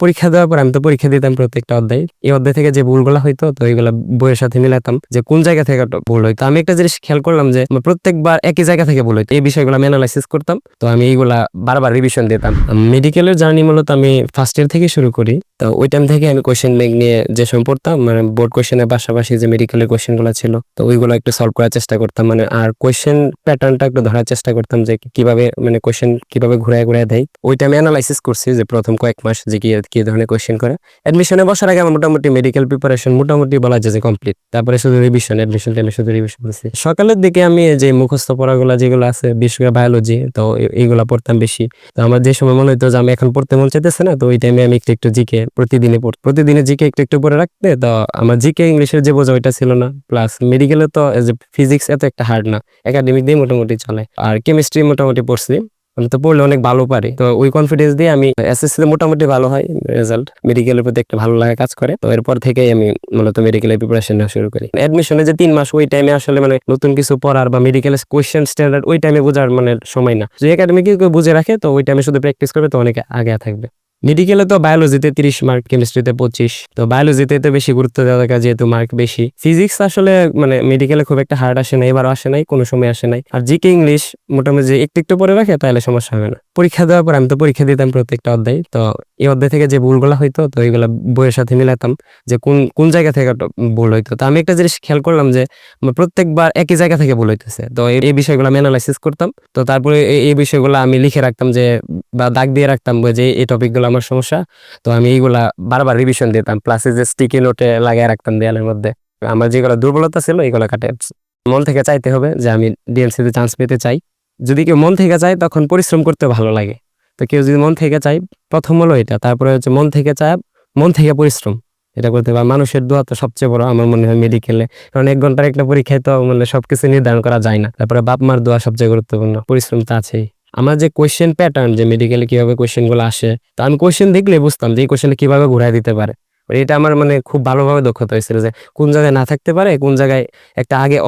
পরীক্ষা দেওয়ার পর আমি তো পরীক্ষা দিতাম প্রত্যেকটা অধ্যায়। এই অধ্যায় থেকে যে ভুলগুলা হইতো তো এইগুলা বইয়ের সাথে মিলাতাম যে কোন জায়গা থেকে ভুল হইতো। আমি একটা জিনিস খেয়াল করলাম যে প্রত্যেকবার একই জায়গা থেকে ভুল হইতো। এই বিষয়গুলো আমি এনালাইসিস করতাম। তো আমি এইগুলা বারবার রিভিশন দিতাম। মেডিকেলের জার্নি মূলত আমি ফার্স্ট ইয়ার থেকে শুরু করি। তো ওই টাইম থেকে আমি কোয়েশ্চেন ব্যাংক নিয়ে যে সময় পড়তাম মানে বোর্ড কোয়েশ্চেনের পাশাপাশি যে মেডিকেলের কোয়েশ্চেনগুলো ছিল তো ওইগুলো একটু সলভ করার চেষ্টা করতাম। মানে আর কোয়েশ্চেন প্যাটার্নটা একটু ধরার চেষ্টা করতাম যে কিভাবে মানে কোয়েশ্চেন কিভাবে ঘুরায় ঘুরায় দেয়। ওইটা আমি এনালাইসিস করছি যে প্রথম কয়েক মাস যে কি ধরনের কোয়েশ্চেন করে। অ্যাডমিশনে বসার আগে আমার মোটামুটি মেডিকেল প্রিপারেশন মোটামুটি বলা যায় যে কমপ্লিট। তারপরে শুধু রিভিশন, অ্যাডমিশন টাইমে শুধু রিভিশন করছি। সকালের দিকে আমি যে মুখস্থ পড়াগুলো যেগুলো আছে বিশেষ করে বায়োলজি তো এইগুলা পড়তাম বেশি। তো আমার যে সময় মনে হতো যে আমি এখন পড়তে মন চাইতেছে না তো ওই টাইমে আমি একটু জিকে প্রতিদিনে জিকে একটু পড়ে রাখতে তো আমার জিকে ইংলিশের যে বোঝা ওইটা ছিল না। প্লাস মেডিকেলে তো ফিজিক্স এত একটা হার্ড না, একাডেমিক দিয়ে মোটামুটি চলে। আর কেমিস্ট্রি মোটামুটি পড়ছি, আমি তো পড়লে অনেক ভালো পারি। তো ওই কনফিডেন্স দিয়ে আমি এসএসসি তে মোটামুটি ভালো হয় রেজাল্ট, মেডিকেলের প্রতি একটা ভালো লাগা কাজ করে। তো এরপর থেকেই আমি মূলত মেডিকেলের প্রিপারেশন নেওয়া শুরু করি। অ্যাডমিশনে যে 3 মাস ওই টাইমে আসলে মানে নতুন কিছু পড়ার বা মেডিকেলের কোয়েশ্চেন স্ট্যান্ডার্ড ওই টাইমে বোঝার মানে সময় না। যে একাডেমিক কেউ বুঝে রাখে তো ওই টাইমে শুধু প্র্যাকটিস করবে তো অনেক আগে থাকবে। মেডিকেলে তো বায়োলজিতে 30 মার্ক, কেমিস্ট্রিতে 25। তো বায়োলজিতে তো বেশি গুরুত্ব দেওয়া দরকার যেহেতু মার্ক বেশি। ফিজিক্স আসলে মানে মেডিকেলে খুব একটা হার্ড আসে না, এবারও আসে নাই, কোনো সময় আসে নাই। আর জিকে ইংলিশ মোটামুটি যে একটু পরে রাখে তাহলে সমস্যা হবে না। পরীক্ষা দেওয়ার পর আমি তো পরীক্ষা দিতাম প্রত্যেকটা অধ্যায়। তো এই অধ্যায় থেকে যে ভুলগুলা হইতো তো এইগুলা বইয়ের সাথে মিলাতাম যে কোন জায়গা থেকে ভুল হইতো। তো আমি একটা জিনিস খেয়াল করলাম যে প্রত্যেকবার একই জায়গা থেকে ভুল হইতেছে। তো এই বিষয়গুলো আমি অ্যানালাইসিস করতাম। তো তারপরে এই বিষয়গুলো আমি লিখে রাখতাম যে বা দাগ দিয়ে রাখতাম যে এই টপিকগুলো আমার সমস্যা। তো আমি এইগুলা বারবার রিভিশন দিতাম। প্লাস যে স্টিকি নোটে লাগায় রাখতাম দেয়ালের মধ্যে। আমার যেগুলো দুর্বলতা ছিল এগুলো কাটে। মন থেকে চাইতে হবে যে আমি ডিএমসিতে চান্স পেতে চাই। যদি কেউ মন থেকে চায় তখন পরিশ্রম করতে ভালো লাগে। তো কেউ যদি মন থেকে চায় প্রথম হলো এটা, তারপরে হচ্ছে মন থেকে চায়, মন থেকে পরিশ্রম এটা করতে হবে। মানুষের দোয়া তো সবচেয়ে বড় আমার মনে হয় মেডিকেলে, কারণ 1 ঘন্টার একটা পরীক্ষায় তো মানে সবকিছু নির্ধারণ করা যায় না। তারপরে বাপ মার দোয়া সবচেয়ে গুরুত্বপূর্ণ, পরিশ্রম তো আছেই। আমার যে কোয়েশ্চেন প্যাটার্ন যে মেডিকেলে কিভাবে কোয়েশ্চেন গুলো আসে তো আমি কোয়েশ্চেন দেখলে বুঝতাম যে এই কোয়েশ্চেনে কিভাবে ঘুরাই দিতে পারে। এটা আমার মানে খুব ভালোভাবে দক্ষতা হয়েছিল যে কোন জায়গায় না থাকতে পারে, কোন জায়গায় একটা আগে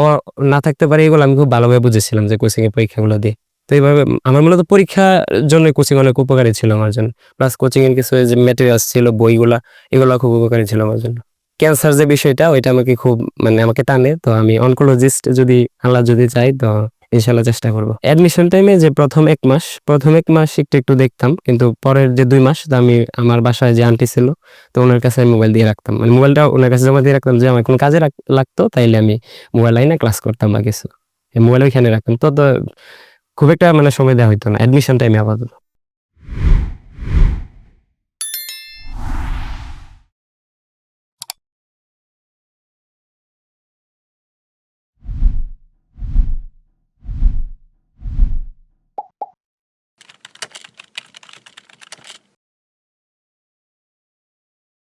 না থাকতে পারে, এগুলো আমি খুব ভালোভাবে বুঝেছিলাম যে কোচিং এর পরীক্ষাগুলো দিয়ে। তো এইভাবে আমার মূলত পরীক্ষার জন্য কোচিং অনেক উপকারী ছিল আমার জন্য। প্লাস কোচিং এর কিছু যে ম্যাটেরিয়ালস ছিল বইগুলা এগুলো খুব উপকারী ছিল আমার জন্য। ক্যান্সার যে বিষয়টা ওইটা আমাকে খুব মানে আমাকে টানে। তো আমি অনকোলজিস্ট যদি আল্লাহ যদি চাই তো ইনশাল্লাহ চেষ্টা করবো। অ্যাডমিশন টাইমে যে প্রথম এক মাস একটু দেখতাম, কিন্তু পরের যে 2 মাস আমি আমার বাসায় যে আন্টি ছিল তো ওনার কাছে আমি মোবাইল দিয়ে রাখতাম, মানে মোবাইলটা ওনার কাছে জমা দিয়ে রাখতাম যে আমার কোনো কাজে লাগতো তাইলে আমি মোবাইল আইনা ক্লাস করতাম বা কিছু মোবাইল ওইখানে রাখতাম। তো খুব একটা মানে সময় দেওয়া হইতো না অ্যাডমিশন টাইমে আপাতত।